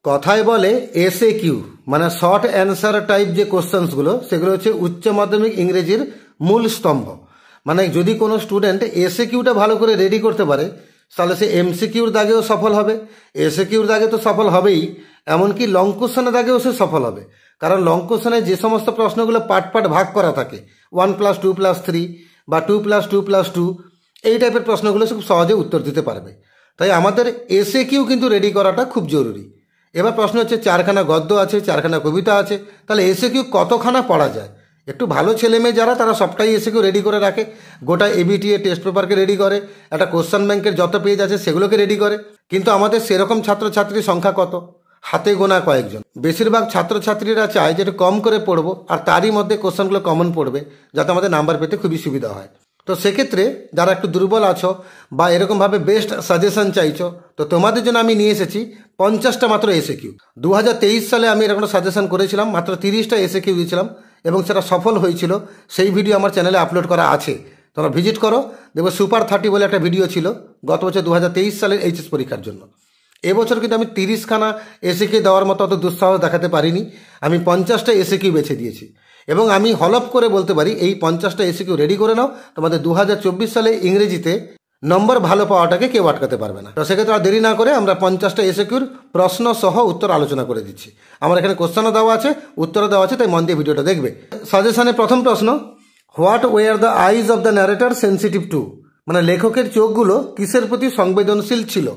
কথায় বলে SA Q মানে শর্ট অ্যান্সার টাইপ যে কোশ্চেন্সগুলো সেগুলো হচ্ছে উচ্চ মাধ্যমিক ইংরেজির মূল স্তম্ভ। মানে যদি কোনো স্টুডেন্ট এসএ কিউটা ভালো করে রেডি করতে পারে তাহলে সে এমসিকিউর দাগেও সফল হবে, এসএ কিউর দাগে তো সফল হবেই, এমনকি লং কোশ্চেনের দাগেও সে সফল হবে। কারণ লং কোশ্চেনে যে সমস্ত প্রশ্নগুলো পার্ট পার্ট ভাগ করা থাকে 1+2+3 বা 2+2+2 এই টাইপের প্রশ্নগুলো সে খুব সহজে উত্তর দিতে পারবে। তাই আমাদের এসএ কিউ কিন্তু রেডি করাটা খুব জরুরি। এবার প্রশ্ন হচ্ছে 4খানা গদ্য আছে, 4খানা কবিতা আছে, তাহলে এসএ কিউ কতখানা পড়া যায়? একটু ভালো ছেলে মেয়ে যারা তারা সবটাই এসএ কিউ রেডি করে রাখে, গোটা এবিটিএ টেস্ট পেপারকে রেডি করে, একটা কোশ্চেন ব্যাংকের যত পেজ আছে সেগুলোকে রেডি করে। কিন্তু আমাদের সেরকম ছাত্রছাত্রীর সংখ্যা কত? হাতে গোনা কয়েকজন। বেশিরভাগ ছাত্রছাত্রীরা চায় যে একটু কম করে পড়বো আর তারই মধ্যে কোশ্চেনগুলো কমন পড়বে যাতে আমাদের নাম্বার পেতে খুবই সুবিধা হয়। তো সেক্ষেত্রে যারা একটু দুর্বল আছো বা এরকমভাবে বেস্ট সাজেশন চাইছো, তো তোমাদের জন্য আমি নিয়ে এসেছি 50টা মাত্র এসএ কিউ। 2023 সালে আমি এরকম সাজেশন করেছিলাম, মাত্র 30টা এসএ কিউ দিয়েছিলাম এবং সেটা সফল হয়েছিল। সেই ভিডিও আমার চ্যানেলে আপলোড করা আছে, তোমরা ভিজিট করো, দেখো সুপার 30 বলে একটা ভিডিও ছিল গত বছর 2023 সালের এইচএস পরীক্ষার জন্য। এবছর কিন্তু আমি 30খানা এসএ কিউ দেওয়ার মতো অত দুঃসাহস দেখাতে পারিনি, আমি 50টা এসএ কিউ বেছে দিয়েছি এবং আমি হলফ করে বলতে পারি এই 50টা এসএ কিউ রেডি করে নাও, তোমাদের 2024 সালে ইংরেজিতে নম্বর ভালো পাওয়াটাকে কেউ আটকাতে পারবে না। তো সেক্ষেত্রে আর দেরি না করে আমরা 50টা এসএ কিউর প্রশ্ন সহ উত্তর আলোচনা করে দিচ্ছি। আমার এখানে কোশ্চেনও দেওয়া আছে, উত্তরও দেওয়া আছে, তাই মন দিয়ে ভিডিওটা দেখবে। সাজেশনের প্রথম প্রশ্ন, what were the eyes of the narrator sensitive two? মানে লেখকের চোখগুলো কিসের প্রতি সংবেদনশীল ছিল?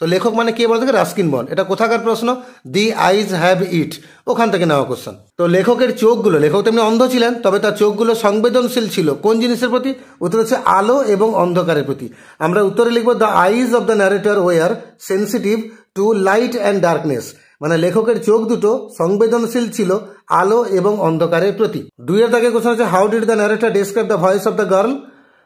তো লেখক মানে কে বলতে রাস্কিন বন্ড। এটা কোথাকার প্রশ্ন? দি আইজ হ্যাভ ইট, ওখান থেকে নেওয়া কোশ্চেন। তো লেখকের চোখগুলো, লেখক তেমনি অন্ধ ছিলেন তবে তার চোখগুলো সংবেদনশীল ছিল কোন জিনিসের প্রতি? উত্তর হচ্ছে আলো এবং অন্ধকারের প্রতি। আমরা উত্তরে লিখবো the eyes of the narrator were sensitive to light and darkness. মানে লেখকের চোখ দুটো সংবেদনশীল ছিল আলো এবং অন্ধকারের প্রতি। 2-এর দাগে কোশ্চেন হচ্ছে how did the narrator describe the voice of the girl?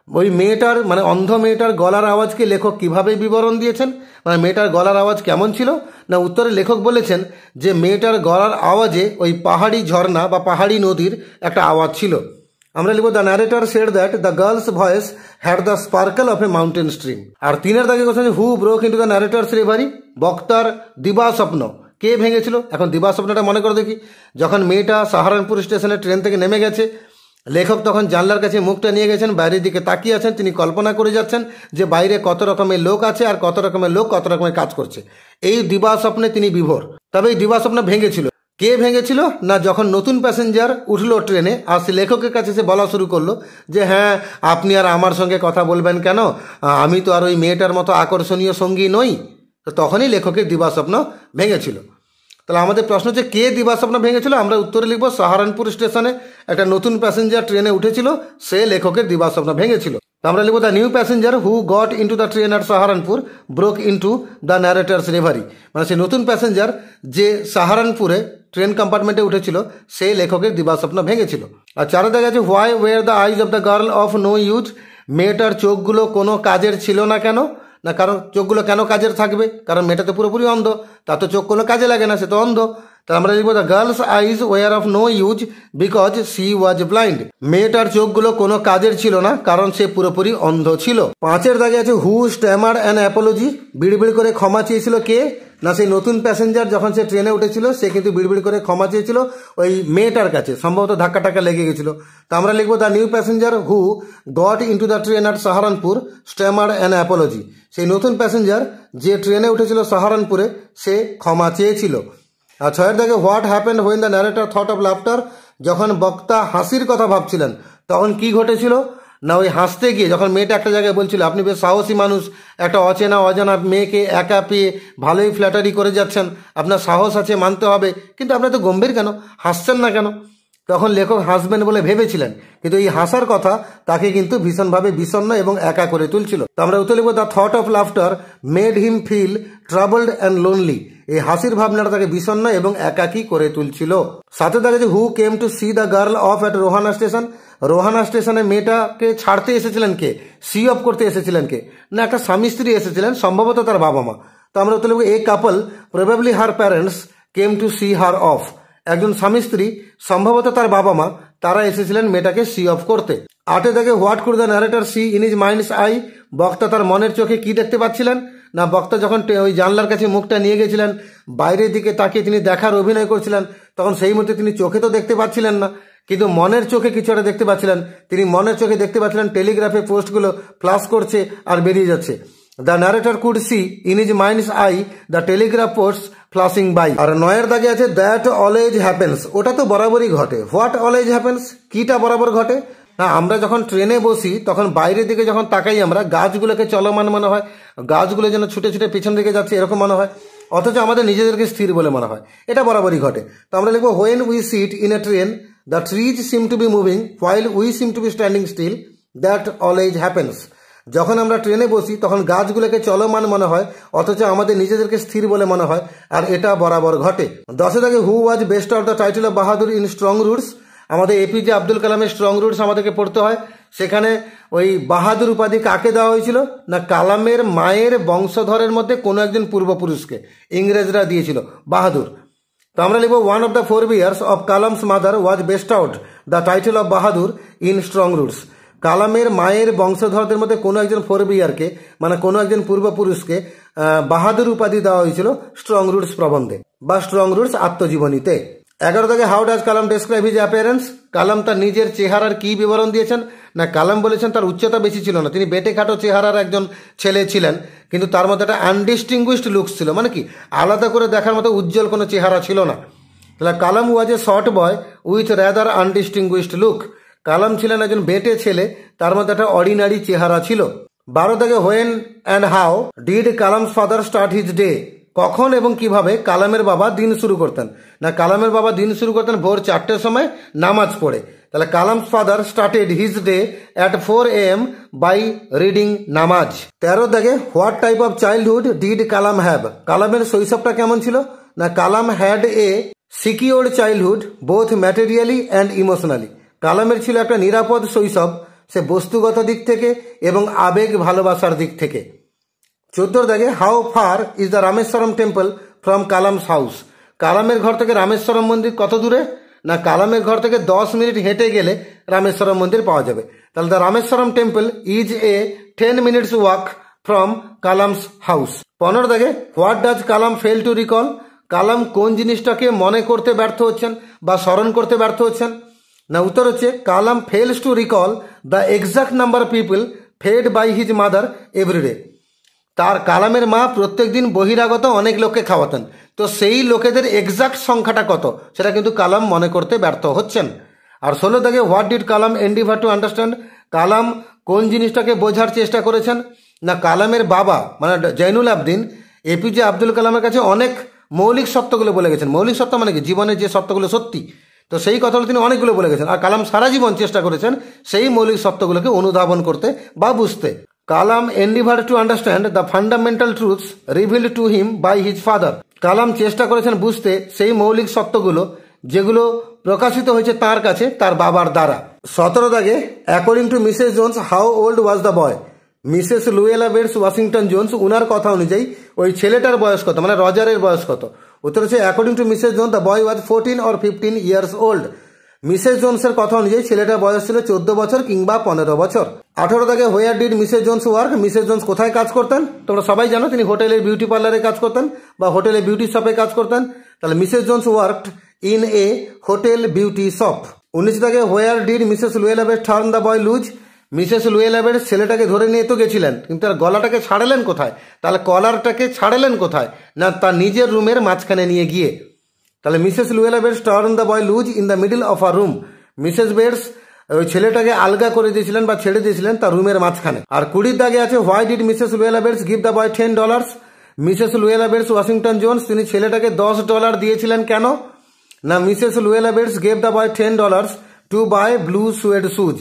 ওই মেয়েটার মানে অন্ধ মেয়েটার গলার আওয়াজকে লেখক কিভাবে বিবরণ দিয়েছেন? মানে মেয়েটার গলার আওয়াজ কেমন ছিল? না উত্তরে লেখক বলেছেন যে মেয়েটার গলার আওয়াজে ওই পাহাড়ি ঝর্ণা বা পাহাড়ি নদীর একটা আওয়াজ ছিল। আমরা লিখব the narrator said that the girl's voice had the sparkle of a mountain stream. আর 3-এর দাগে question who broke into the narrator's reverie? বক্তার দিবা স্বপ্ন কে ভেঙেছিল? এখন দিবা স্বপ্নটা মনে করে দেখি। যখন মেয়েটা সাহারানপুর স্টেশনে ট্রেন থেকে নেমে গেছে, লেখক তখন জানলার কাছে মুখটা নিয়ে গেছেন, বাইরের দিকে তাকিয়ে আছেন, তিনি কল্পনা করে যাচ্ছেন যে বাইরে কত রকমের লোক আছে আর কত রকমের লোক কত রকমের কাজ করছে। এই দিবা স্বপ্নে তিনি বিভোর। তবে এই দিবা স্বপ্ন ভেঙেছিল। কে ভেঙেছিল? না যখন নতুন প্যাসেঞ্জার উঠলো ট্রেনে আর সে লেখকের কাছে সে বলা শুরু করলো যে হ্যাঁ আপনি আর আমার সঙ্গে কথা বলবেন কেন, আমি তো আর ওই মেয়েটার মতো আকর্ষণীয় সঙ্গী নই। তো তখনই লেখকের দিবা স্বপ্ন ভেঙেছিল। তাহলে আমাদের প্রশ্ন হচ্ছে কে দিবা স্বপ্ন ভেঙেছিল? আমরা উত্তরে লিখব সাহারানপুর স্টেশনে একটা নতুন প্যাসেঞ্জার ট্রেনে উঠেছিল, সে লেখকের দিবা স্বপ্ন ভেঙেছিল। আমরা লিখব the new passenger who goat into the train at Saharanpur broke into the narrator's reverie. মানে সে নতুন প্যাসেঞ্জার যে সাহারানপুরে ট্রেন কম্পার্টমেন্টে উঠেছিল সে লেখকের দিবা স্বপ্ন ভেঙেছিল। আর 4-এ দেখা গেছে why were the eyes of the girl of no use? মেয়েটার চোখগুলো কোনো কাজের ছিল না কেন? না কারণ চোখগুলো কেন কাজের থাকবে? কারণ মেয়েটা তো পুরোপুরি অন্ধ, তার তো চোখ কোনো কাজে লাগে না, সে তো অন্ধ। তাহলে আমরা লিখবো the girl's eyes were of no use because she was blind. মেয়েটার চোখগুলো কোনো কাজের ছিল না কারণ সে পুরোপুরি অন্ধ ছিল। 5-এর দাগে আছে হু স্ট্যামার অ্যান অ্যাপোলজি? বিড়বিড় করে ক্ষমা চেয়েছিল কে? না সেই নতুন প্যাসেঞ্জার যখন সে ট্রেনে উঠেছিল সে কিন্তু বিড়বিড় করে ক্ষমা চেয়েছিল ওই মেয়েটার কাছে, সম্ভবত ধাক্কা টাক্কা লেগে গেছিল। তো আমরা লিখবো the new passenger who goat into the train at Saharanpur Starmer an Apology. সেই নতুন প্যাসেঞ্জার যে ট্রেনে উঠেছিল সাহারানপুরে সে ক্ষমা চেয়েছিল। আর 6-এর দাগে what happened when the narrator thought of laughter? যখন বক্তা হাসির কথা ভাবছিলেন তখন কি ঘটেছিল? না ওই হাসতে গিয়ে যখন মেয়েটা একটা জায়গায় বলছিল আপনি বেশ সাহসী মানুষ, একটা অচেনা অজানা মেয়েকে একা পেয়ে ভালোই ফ্ল্যাটারি করে যাচ্ছেন, আপনার সাহস আছে মানতে হবে, কিন্তু আপনি তো গম্ভীর কেন, হাসছেন না কেন? তখন লেখক হাসবেন বলে ভেবেছিলেন, কিন্তু এই হাসার কথা তাকে কিন্তু ভীষণভাবে বিষণ্ণ এবং একা করে তুলছিল। তো আমরা উত্তর লিখব the thought of laughter made him feel troubled and lonely. এই হাসির ভাবনাটা তাকে বিষণ্ণ এবং একাকী করে তুলছিল। 7-এ দেখা যায় who came to see the girl off at Rohana station? Rohana স্টেশনে মেয়েটাকে ছাড়তে এসেছিলেন কে? সি অফ করতে এসেছিলেন কে? না একটা স্বামী স্ত্রী এসেছিলেন, সম্ভবত তার বাবা মা। তো আমরা উত্তর লিখব a couple probably her parents came to see her off. একজন স্বামী স্ত্রী, সম্ভবত তার বাবা মা, তারা এসেছিলেন মেয়েটাকে সি অফ করতে। 8-এ দেখে what could the narrator see in his mind's eye? বক্তা তার মনের চোখে কি দেখতে পাচ্ছিলেন? না বক্তা যখন ওই জানলার কাছে মুখটা নিয়ে গেছিলেন, বাইরের দিকে তাকিয়ে তিনি দেখার অভিনয় করছিলেন, তখন সেই মুহূর্তে তিনি চোখে তো দেখতে পাচ্ছিলেন না, কিন্তু মনের চোখে কিছু একটা দেখতে পাচ্ছিলেন। তিনি মনের চোখে দেখতে পাচ্ছিলেন টেলিগ্রাফে পোস্টগুলো ফ্লাশ করছে আর বেরিয়ে যাচ্ছে। The narrator could see in his mind's eye the telegraph post flashing by. আর 9 দাগে আছে দ্যাট অলওয়েজ হ্যাপেন্স। ওটা তো বরাবরই ঘটে। হোয়াট অলওয়েজ হ্যাপেন্স, কিটা বরাবর ঘটে? না, আমরা যখন ট্রেনে বসি তখন বাইরের দিকে যখন তাকাই আমরা, গাছগুলোকে চলমান মনে হয়, গাছগুলো যেন ছুটে ছুটে পিছন দিকে যাচ্ছে এরকম মনে হয়, অথচ আমাদের নিজেদেরকে স্থির বলে মনে হয়। এটা বরাবরই ঘটে। তো আমরা লিখবো when we sit in a train the trees seem to be moving while we seem to be standing still, that always happens. যখন আমরা ট্রেনে বসি তখন গাছগুলোকে চলমান মনে হয়, অথচ আমাদের নিজেদেরকে স্থির বলে মনে হয়, আর এটা বরাবর ঘটে। 10 দাগে who was bestowed the title of Bahadur in strong roots. আমাদের এপিজে আব্দুল কালামের স্ট্রং রুটস আমাদেরকে পড়তে হয়। সেখানে ওই বাহাদুর উপাধি কাকে দেওয়া হয়েছিল? না কালামের মায়ের বংশধরের মধ্যে কোনো একজন পূর্বপুরুষকে ইংরেজরা দিয়েছিল বাহাদুর। তো আমরা লিখব one of the forebears of Kalam's mother was bestowed the title of Bahadur in strong roots. কালামের মায়ের বংশধরদের মধ্যে কোনো একজন ফোরবিয়ারকে, মানে কোনো একজন পূর্বপুরুষকে বাহাদুর উপাধি দেওয়া হয়েছিল স্ট্রং রুটস প্রবন্ধে বা স্ট্রং রুটস আত্মজীবনীতে। 11 থেকে how does Kalam describe his appearance. Kalam তার নিজের চেহারার কি বিবরণ দিয়েছেন? না কালাম বলেছেন তার উচ্চতা বেশি ছিল না, তিনি বেটে খাটো চেহারার একজন ছেলে ছিলেন, কিন্তু তার মধ্যে একটা আনডিস্টিংগুইশড লুকস ছিল, মানে কি আলাদা করে দেখার মতো উজ্জ্বল কোনো চেহারা ছিল না। তাহলে Kalam was a short boy with rather undistinguished look. Kalam ছিলেন একজন বেটে ছেলে, তার মধ্যে একটা অর্ডিনারি চেহারা ছিল। 12 থেকে when and how did Kalam's father start his day. কখন এবং কিভাবে কালামের বাবা দিন শুরু করতেন? না কালামের বাবা দিন শুরু করতেন ভোর 4টের সময় নামাজ পড়ে। তাহলে Kalam's father started his day at 4 AM by reading namaz. 13 থেকে what type of childhood did Kalam have. কালামের শৈশবটা কেমন ছিল? না Kalam had a secured childhood both materially and emotionally. কালামের ছিল একটা নিরাপদ শৈশব, সে বস্তুগত দিক থেকে এবং আবেগ ভালোবাসার দিক থেকে। 14 দাগে how far is the Rameswaram temple from Kalam's house. কালামের ঘর থেকে রামেশ্বরম মন্দির কত দূরে? না কালামের ঘর থেকে 10 মিনিট হেঁটে গেলে রামেশ্বরম মন্দির পাওয়া যাবে। তাহলে the Rameswaram temple is a 10 minutes walk from Kalam's house. 15 দাগে what does Kalam fail to recall. Kalam কোন জিনিসটাকে মনে করতে ব্যর্থ হচ্ছেন বা স্মরণ করতে ব্যর্থ হচ্ছেন? না উত্তর হচ্ছে Kalam fails to recall the exact number of people fed by his mother everyday. তার কালামের মা প্রত্যেক দিন বহিরাগত অনেক লোককে খাওয়াতেন, তো সেই লোকেদের এক্সাক্ট সংখ্যাটা কত সেটা কিন্তু কালাম মনে করতে ব্যর্থ হচ্ছেন। আর 16 দাগে what did Kalam endeavour to understand. Kalam কোন জিনিসটাকে বোঝার চেষ্টা করেছেন? না কালামের বাবা মানে জৈনুল আবদিন এপিজে আব্দুল কালামের কাছে অনেক মৌলিক সত্যগুলো বলে গেছেন। মৌলিক সত্য মানে কি? জীবনের যে সত্যগুলো সত্যি, তো সেই কথাগুলো তিনি অনেকগুলো বলে গেছেন। আর কালাম সারা জীবন চেষ্টা করেছেন সেই মৌলিক সত্যগুলোকে অনুধাবন করতে বা বুঝতে। Kalam endeavour to understand the fundamental truths revealed to him by his father. Kalam চেষ্টা করেছেন বুঝতে সেই মৌলিক সত্যগুলো যেগুলো প্রকাশিত হয়েছে তার কাছে তার বাবার দ্বারা। 17 দাগে according to Mrs Jones how old was the boy. Mrs Luella Bates Washington Jones উনার কথা অনুযায়ী ওই ছেলেটার বয়স কত, মানে রজারের বয়স কত? উত্তর হচ্ছে according to Mrs Jones the boy was 14 or 15 years old। Mrs জোন্সের কথা অনুযায়ী ছেলেটার বয়স ছিল 14 বছর কিংবা 15 বছর। 18 থেকে where did Mrs Jones work. Mrs Jones কোথায় কাজ করতেন? তোমরা সবাই জানো তিনি হোটেলের বিউটি পার্লারে কাজ করতেন বা হোটেলে বিউটি শপে কাজ করতেন। তাহলে Mrs Jones worked in a hotel beauty shop. 19 থেকে where did Mrs Luella Bates turn the boy loose. Mrs Luella Bates ছেলেটাকে ধরে নিয়ে তো গেছিলেন, কিন্তু তার গলাটাকে ছাড়ালেন কোথায়? তাহলে কলারটাকে ছাড়ালেন কোথায়? না তার নিজের রুমের মাঝখানে নিয়ে গিয়ে। তাহলে Mrs Luella Bates turn the boy loose in the middle of a room. Mrs Bates ওই ছেলেটাকে আলগা করে দিয়েছিলেন বা ছেড়ে দিয়েছিলেন তার রুমের মাঝখানে। আর 20 দাগে আছে why did Mrs Luella Bates give the boy $10। Mrs Luella Bates Washington Jones তিনি ছেলেটাকে $10 দিয়েছিলেন কেন? না Mrs Luella Bates gave the boy $10 to buy blue suede shoes.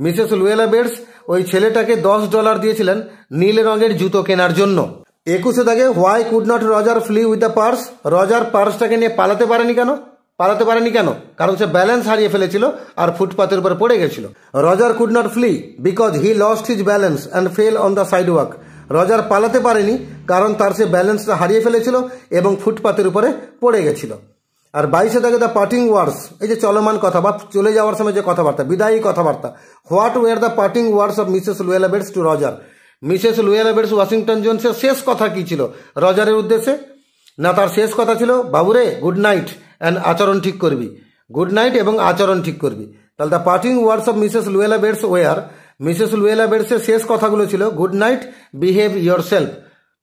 Mrs Luella Bates ওই ছেলেটাকে $10 দিয়েছিলেন নীল রঙের জুতো কেনার জন্য। 21 দাগে why could not Roger flee with the purse. Roger পার্সটাকে নিয়ে পালাতে পারেনি কেন? কারণ সে ব্যালেন্স হারিয়ে ফেলেছিল আর ফুটপাথের উপর পড়ে গেছিল। Roger could not flee because he lost his balance and fell on the sidewalk. Roger পালাতে পারেনি কারণ তার সে ব্যালেন্সটা হারিয়ে ফেলেছিল এবং ফুটপাথের উপরে পড়ে গেছিল। আর 22 দাগে দ্য পার্টিং ওয়ার্ডস, এই যে চলমান কথা বা চলে যাওয়ার সময় যে কথাবার্তা, বিদায়ী কথাবার্তা। What were the parting words of Mrs Luella Bates to Roger. Mrs Luella Bates Washington জোনসের শেষ কথা কি ছিল রজারের উদ্দেশ্যে? না, তার শেষ কথা ছিল, বাবুরে গুড নাইট অ্যান্ড আচরণ ঠিক করবি, গুড নাইট এবং আচরণ ঠিক করবি। তাহলে the parting words of Mrs Luella Bates were, Mrs Luella বেটসের শেষ কথাগুলো ছিল good night, behave yourself,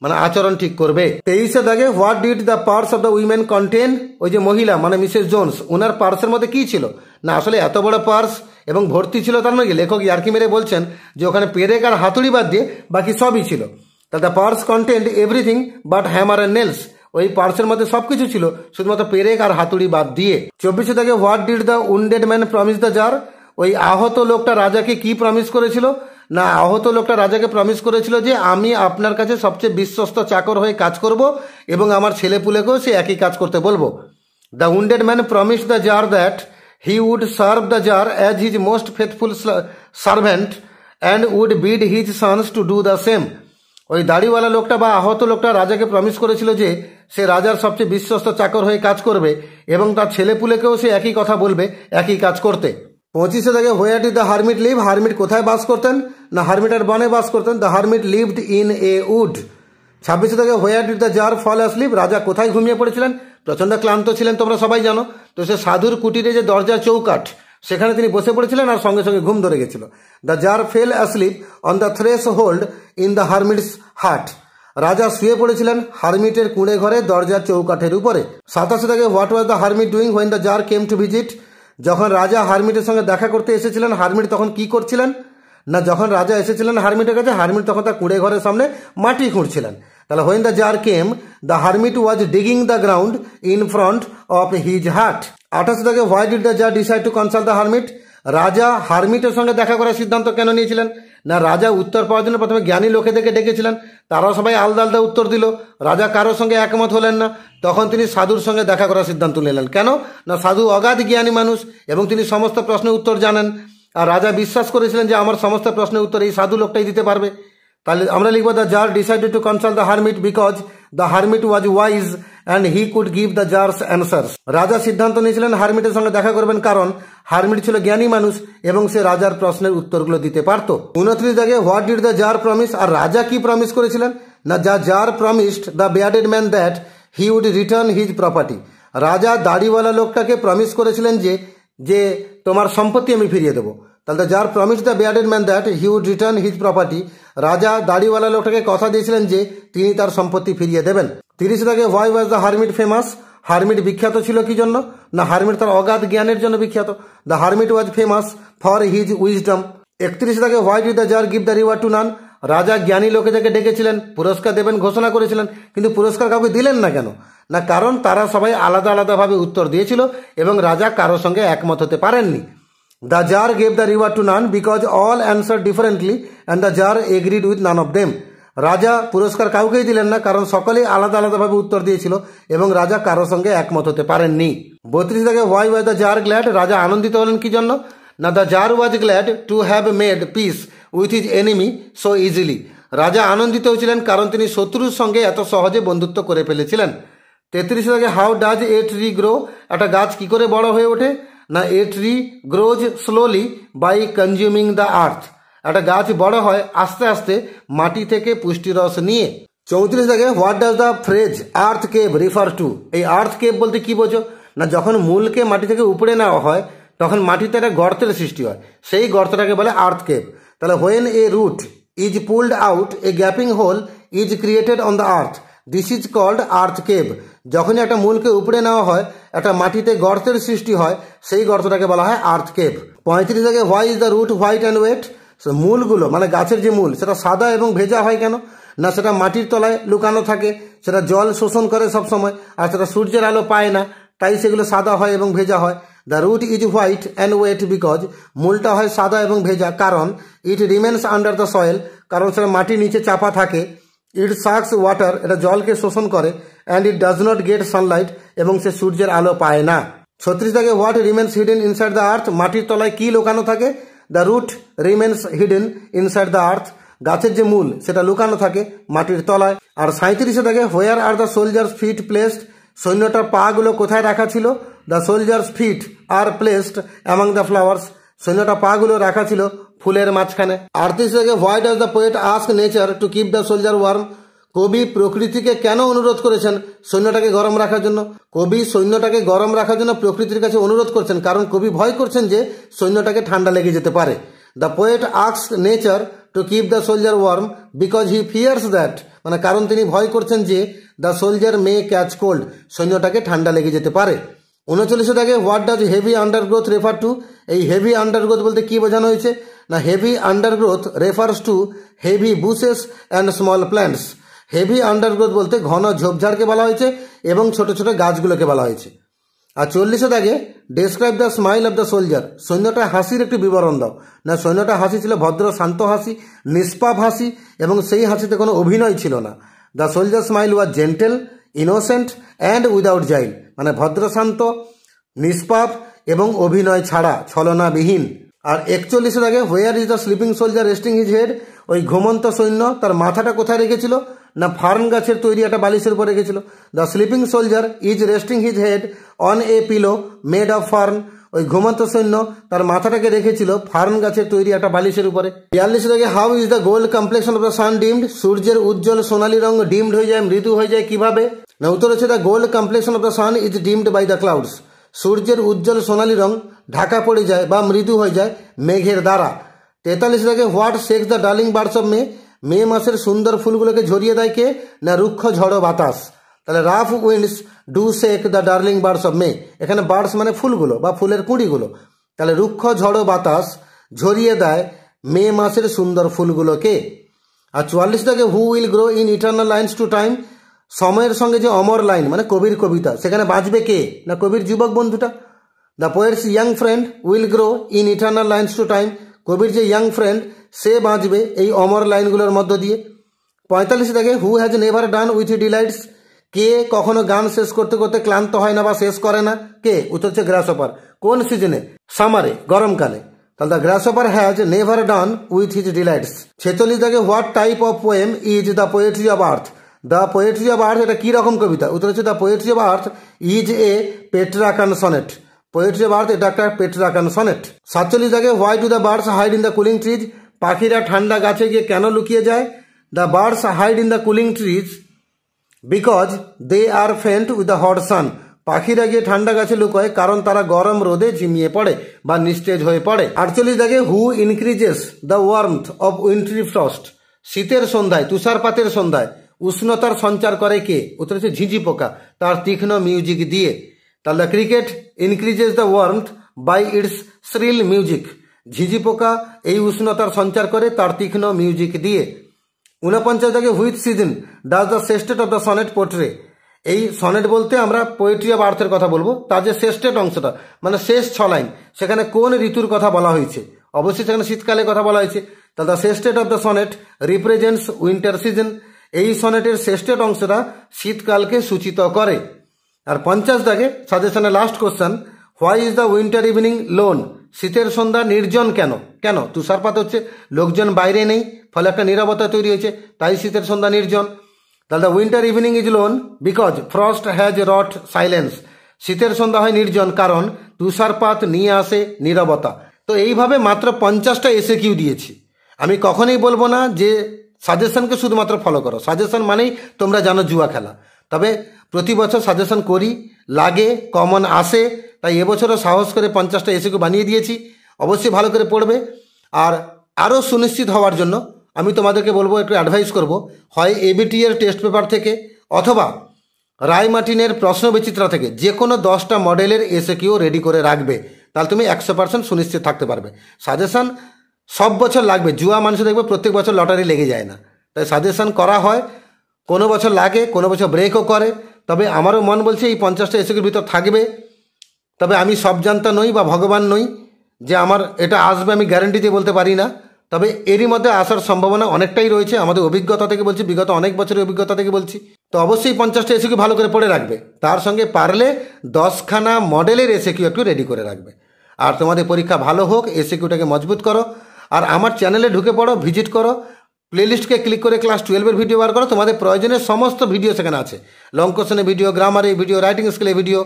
মানে আচরণ ঠিক করবে। 23 দাগে what did the purse of the women contain, ওই যে মহিলা মানে মিসেস জোনস, ওনার পার্সের মধ্যে কি ছিল? না, আসলে এত বড় পার্স এবং ভর্তি ছিল তার মানে লেখক ইয়ার্কি মেরে বলছেন যে ওখানে পেরেক আর হাতুড়ি বাদ দিয়ে বাকি সবই ছিল। তাহলে the purse content everything but hammer and nails, ওই পার্সের মধ্যে সবকিছু ছিল শুধুমাত্র পেরেক আর হাতুড়ি বাদ দিয়ে। 24 দাগে what did the wounded man promise the tsar, ওই আহত লোকটা রাজাকে কি প্রমিস করেছিল? না, আহত লোকটা রাজাকে প্রমিস করেছিল যে আমি আপনার কাছে সবচেয়ে বিশ্বস্ত চাকর হয়ে কাজ করব এবং আমার ছেলেপুলেকেও সে একই কাজ করতে বলবো। The wounded man promise the tsar that he would serve the tsar as his most faithful servant and would bid his sons to do the same, ওই দাড়িওয়ালা লোকটা বা আহত লোকটা রাজাকে প্রমিস করেছিল যে সে রাজার সবচেয়ে বিশ্বস্ত চাকর হয়ে কাজ করবে এবং তার ছেলেপুলেকেও সে একই কথা বলবে একই কাজ করতে। 25 দাগে where did the hermit live, hermit কোথায় বাস করতেন? না, হারমিটের বনে বাস করতেন। The hermit lived in a wood. 26 দাগে where did the tsar fall asleep, রাজা কোথায় ঘুমিয়ে পড়েছিলেন? প্রচন্ড ক্লান্ত ছিলেন, তোমরা সবাই জানো। তো সে সাধুর কুটিরে যে দরজা চৌকাঠ সেখানে তিনি বসে পড়েছিলেন আর সঙ্গে সঙ্গে ঘুম ধরে গেছিল। The tsar fell asleep on the threshold in the hermit's hut, রাজা শুয়ে পড়েছিলেন হারমিটের কুঁড়ে ঘরে দরজার চৌকাঠের উপরে। 27 দাগে what was the hermit doing when the tsar came to visit, যখন রাজা হারমিটের সঙ্গে দেখা করতে এসেছিলেন হারমিট তখন কি করছিলেন? না, যখন রাজা এসেছিলেন হারমিটের কাছে, হারমিট তখন তার কুঁড়ে ঘরের সামনে মাটি খুঁড়ছিলেন। তাহলে when the tsar came the hermit was digging the ground in front of his hut. 28 দাগে why did the tsar decide to consult the hermit, রাজা হারমিটের সঙ্গে দেখা করার সিদ্ধান্ত কেন নিয়েছিলেন? না, রাজা উত্তর পাওয়ার জন্য প্রথমে জ্ঞানী লোকেদেরকে ডেকেছিলেন, তারাও সবাই আলাদা আলাদা উত্তর দিল, রাজা কারোর সঙ্গে একমত হলেন না, তখন তিনি সাধুর সঙ্গে দেখা করার সিদ্ধান্ত নিলেন। কেন? না, সাধু অগাধ জ্ঞানী মানুষ এবং তিনি সমস্ত প্রশ্নের উত্তর জানেন, আর রাজা বিশ্বাস করেছিলেন যে আমার সমস্ত প্রশ্নের উত্তর এই সাধু লোকটাই দিতে পারবে। তাহলে আমরা লিখবো the tsar decided to consult the hermit because the hermit was wise and he could give the tsar's answers, রাজা সিদ্ধান্ত নিয়েছিলেন হারমিটের সঙ্গে দেখা করবেন কারণ হারমিট ছিল জ্ঞানী মানুষ এবং সে রাজার প্রশ্নের উত্তরগুলো দিতে পারত। 29 দাগে what did the tsar promise, আর রাজা কি প্রমিস করেছিলেন? না, the tsar promised the bearded man that he would return his property, রাজা দাড়িওয়ালা লোকটাকে প্রমিস করেছিলেন যে তোমার সম্পত্তি আমি ফিরিয়ে দেবো। তাহলে the tsar promised the bearded man that he would return his property, রাজা দাড়িওয়ালা লোকটাকে কথা দিয়েছিলেন যে তিনি তার সম্পত্তি ফিরিয়ে দেবেন। 30 দাগে why was the hermit famous, hermit বিখ্যাত ছিল কি জন্য? না, হারমিট তার অগাধ জ্ঞানের জন্য বিখ্যাত। The hermit was famous for his wisdom. 31 দাগে why did the tsar give the reward to none, রাজা জ্ঞানী লোকেদেরকে ডেকেছিলেন, পুরস্কার দেবেন ঘোষণা করেছিলেন, কিন্তু পুরস্কার কাউকে দিলেন না কেন? না, কারণ তারা সবাই আলাদা আলাদাভাবে উত্তর দিয়েছিল এবং রাজা কারোর সঙ্গে একমত হতে পারেননি। The tsar gave the reward to none because all answer differently and the tsar agreed with none of them, রাজা পুরস্কার কাউকেই দিলেন না কারণ সকলেই আলাদা আলাদাভাবে উত্তর দিয়েছিল এবং রাজা কারোর সঙ্গে একমত হতে পারেননি। 32 দাগে why was the tsar glad, রাজা আনন্দিত হলেন কি জন্য? না, the tsar was glad to have made peace with his enemy so easily, রাজা আনন্দিত হয়েছিলেন কারণ তিনি শত্রুর সঙ্গে এত সহজে বন্ধুত্ব করে ফেলেছিলেন। 33 দাগে how does a tree grow, একটা গাছ কি করে বড় হয়ে ওঠে? না, a tree grows slowly by consuming the earth, একটা গাছ বড় হয় আস্তে আস্তে মাটি থেকে পুষ্টিরস নিয়ে। 34 দাগে what does the phrase earth cave refer to, এই আর্থ কেভ বলতে কি বোঝো? না, যখন মূলকে মাটি থেকে উপড়ে নেওয়া হয় তখন মাটিতে একটা গর্তের সৃষ্টি হয়, সেই গর্তটাকে বলে আর্থ কেভ। তাহলে when a root is pulled out a gaping hole is created on the earth, this is called earth cave, যখনই একটা মূলকে উপড়ে নেওয়া হয় একটা মাটিতে গর্তের সৃষ্টি হয় সেই গর্তটাকে বলা হয় আর্থ কেভ। 35 দাগে why is the root white and wet, মূলগুলো মানে গাছের যে মূল সেটা সাদা এবং ভেজা হয় কেন? না, সেটা মাটির তলায় লুকানো থাকে, সেটা জল শোষণ করে সবসময়, আর সেটা সূর্যের আলো পায় না, তাই সেগুলো সাদা হয় এবং ভেজা হয়। The root is white and wet because, মূলটা হয় সাদা এবং ভেজা কারণ it remains under the soil, কারণ সেটা মাটির নিচে চাপা থাকে। ইট সাকস ওয়াটার, এটা জলকে শোষণ করে, and it does not get sunlight, এবং সে সূর্যের আলো পায় না। 36 দাগে what remains hidden inside the earth, মাটির তলায় কি লুকানো থাকে? The root remains hidden inside the earth, গাছের যে মূল সেটা লুকানো থাকে মাটির তলায়। আর 37 দাগে where are the soldier's feet placed, সৈন্যটার পা গুলো কোথায় রাখা ছিল? The soldier's feet are placed among the flowers, সৈন্যটা পাগুলো রাখা ছিল ফুলের মাঝখানে। 38 থেকে why does the poet ask nature to keep the soldier warm? কবি প্রকৃতিকে কেন অনুরোধ করেছেন সৈন্যটাকে গরম রাখার জন্য? কবি সৈন্যটাকে গরম রাখার জন্য প্রকৃতির কাছে অনুরোধ করছেন, কারণ কবি ভয় করছেন যে সৈন্যটাকে ঠান্ডা লেগে যেতে পারে। The poet ask nature to keep the soldier warm because he fears that, মানে কারণ তিনি ভয় করছেন যে the soldier may catch cold, সৈন্যটাকে ঠান্ডা লেগে যেতে পারে। 39 থেকে what does heavy undergrowth refer to? এই হেভি আন্ডারগ্রোথ বলতে কি বোঝানো হয়েছে? না, heavy undergrowth refers to heavy bushes and small plants. Heavy undergrowth বলতে ঘন ঝোপঝাড়কে বলা হয়েছে এবং ছোট ছোট গাছগুলোকে বলা হয়েছে। আর 40 থেকে describe the smile of the soldier, সৈন্যটা হাসির একটি বিবরণ দাও। না, সৈন্যটা হাসি ছিল ভদ্র শান্ত হাসি, নিষ্পাপ হাসি, এবং সেই হাসিতে কোনো অভিনয় ছিল না। The soldier smile was gentle, innocent and without guile, মানে ভদ্র শান্ত, নিষ্পাপ এবং অভিনয় ছাড়া, ছলনাবিহীন। আর 41 থেকে where is the sleeping soldier resting his head? ওই ঘুমন্ত সৈন্য তার মাথাটা কোথায় রেখেছিল? না, ফার্ন গাছের তৈরি একটা বালিশের উপর রেখেছিল। The sleeping soldier is resting his head on a pillow made of fern. ওই ঘুমন্ত সৈন্য তার মাথাটাকে রেখেছিল ফার্ন গাছের তৈরি একটা বালিশের উপরে। 42 থেকে how is the gold complexion of the San deemed? সূর্যের উজ্জ্বল সোনালী রঙ ডিমড হয়ে যায়, মৃদু হয়ে যায় কিভাবে? না, উত্তর হচ্ছে the gold complexion of the sun is dimmed by the clouds. সূর্যের উজ্জ্বল সোনালী রং ঢাকা পড়ে যায় বা মৃদু হয়ে যায় মেঘের দ্বারা। 43 থেকে what shakes the darling buds of May? মে মাসের সুন্দর ফুলগুলোকে ঝরিয়ে দেয় কে? না, রুক্ষ ঝড়ো বাতাস। তাহলে rough winds do shake the darling buds of মে। এখানে বার্ডস মানে ফুলগুলো বা ফুলের কুঁড়িগুলো। তাহলে রুক্ষ ঝড়ো বাতাস ঝরিয়ে দেয় মে মাসের সুন্দর ফুলগুলোকে। আর 44 থেকে who will grow in eternal lines to time? সময়ের সঙ্গে যে অমর লাইন মানে কবির কবিতা, সেখানে বাঁচবে কে? না, কবির যুবক বন্ধুটা। The poet's young friend will grow in eternal lines to time? কবির যে ইয়াং ফ্রেন্ড সে বাঁচবে এই অমর লাইনগুলোর মধ্য দিয়ে। 45 থেকে who has never done with delights? কে কখনো গান শেষ করতে করতে ক্লান্ত হয় না বা শেষ করে না? কে? উত্তর হচ্ছে গ্রাসহপার। কোন সিজনে? সামারে, গরমকালে। তাহলে the grasshopper has never done with his delights. 46 থেকে what type of poem is the poetry of earth? The poetry of earth এটা কি রকম কবিতা? উত্তর হচ্ছে the poetry of earth is a Petrarchan sonnet. Poetry of earth এটা একটা Petrarchan sonnet. 47 থেকে why do the birds hide in the cooling trees? পাখিরা ঠান্ডা গাছে গিয়ে কেন লুকিয়ে যায়? The birds hide in the cooling trees because they are faint with the hot sun. পাখিরা গিয়ে ঠান্ডা গাছে লুকোয় কারণ তারা গরম রোদে ঝিমিয়ে পড়ে বা নিস্তেজ হয়ে পড়ে। 48 থেকে who increases the warmth of wintry frost? শীতের সন্ধ্যায়, তুষারপাতের সন্ধ্যায় উষ্ণতার সঞ্চার করে কে? উত্তর হচ্ছে ঝিঁঝি পোকা, তার তীক্ষ্ণ মিউজিক দিয়ে। তাহলে cricket increases the warmth by its shrill music. ঝিঁঝি পোকা এই উষ্ণতার সঞ্চার করে তার তীক্ষ্ণ মিউজিক দিয়ে। 49 থেকে which season does the sestet of the sonnet portray? এই সনেট বলতে আমরা পোয়েট্রি অফ আর্থের কথা বলবো, তার যে সেস্টেট অংশটা মানে শেষ 6 লাইন, সেখানে কোন ঋতুর কথা বলা হয়েছে? অবশ্যই সেখানে শীতকালের কথা বলা হয়েছে। তাহলে the sestet of the sonnet represents winter season. এই সনেটের সেস্টেট অংশটা শীতকালকে সূচিত করে। আর 50 থেকে সাজেশনের last question, why is the winter evening loan? শীতের সন্ধ্যা নির্জন কেন? কেন? তুষারপাত হচ্ছে, লোকজন বাইরে নেই, ফলে একটা নীরবতা তৈরি হয়েছে, তাই শীতের সন্ধ্যা নির্জন। তাহলে the winter evening is lone because frost has wrought silence. শীতের সন্ধ্যা হয় নির্জন কারণ তুষারপাত নিয়ে আসে নীরবতা। তো এইভাবে মাত্র 50টা এসএকিউ দিয়েছি। আমি কখনোই বলবো না যে সাজেশনকে শুধুমাত্র ফলো করো, সাজেশন মানেই তোমরা জানো জুয়া খেলা। তবে প্রতি বছর সাজেশন করি, লাগে, কমন আসে, তাই এবছরও সাহস করে 50টা এসএকিউ বানিয়ে দিয়েছি। অবশ্যই ভালো করে পড়বে। আর আরও সুনিশ্চিত হওয়ার জন্য আমি তোমাদেরকে বলবো, একটু অ্যাডভাইস করব, হয় এবিটি এর টেস্ট পেপার থেকে অথবা রায় মার্টিনের প্রশ্নবিচিত্রা থেকে যে কোনো 10টা মডেলের এসএকিউ রেডি করে রাখবে, তাহলে তুমি 100% সুনিশ্চিত থাকতে পারবে। সাজেশন সব বছর লাগবে, জুয়া মানুষ দেখবে প্রত্যেক বছর লটারি লেগে যায় না, তাই সাজেশন করা হয়, কোনো বছর লাগে, কোনো বছর ব্রেকও করে। তবে আমারও মন বলছে এই 50টা এসএকিউর ভিতর থাকবে। তবে আমি সব জানতা নই বা ভগবান নই যে আমার এটা আসবে, আমি গ্যারেন্টি দিয়ে বলতে পারি না। তবে এরই মধ্যে আসার সম্ভাবনা অনেকটাই রয়েছে, আমাদের অভিজ্ঞতা থেকে বলছি, বিগত অনেক বছরের অভিজ্ঞতা থেকে বলছি। তো অবশ্যই 50টা এসএকিউ ভালো করে পড়ে রাখবে, তার সঙ্গে পারলে 10খানা মডেলের এসএকিউ একটু রেডি করে রাখবে। আর তোমাদের পরীক্ষা ভালো হোক, এসএকিউটাকে মজবুত করো। আর আমার চ্যানেলে ঢুকে পড়ো, ভিজিট করো, প্লেলিস্টকে ক্লিক করে ক্লাস 12-এর ভিডিও বার করো, তোমাদের প্রয়োজনের সমস্ত ভিডিও সেখানে আছে। লং কোশ্চেনের ভিডিও, গ্রামারের ভিডিও, রাইটিং স্কিলের ভিডিও,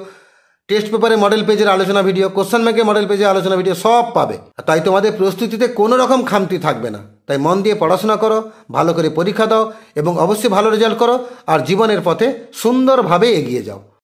টেস্ট পেপারে মডেল পেজের আলোচনা ভিডিও, কোশ্চেন ব্যাংকে মডেল পেজের আলোচনা ভিডিও সব পাবে। তাই তোমাদের প্রস্তুতিতে কোনো রকম খামতি থাকবে না। তাই মন দিয়ে পড়াশোনা করো, ভালো করে পরীক্ষা দাও এবং অবশ্যই ভালো রেজাল্ট করো আর জীবনের পথে সুন্দরভাবে এগিয়ে যাও।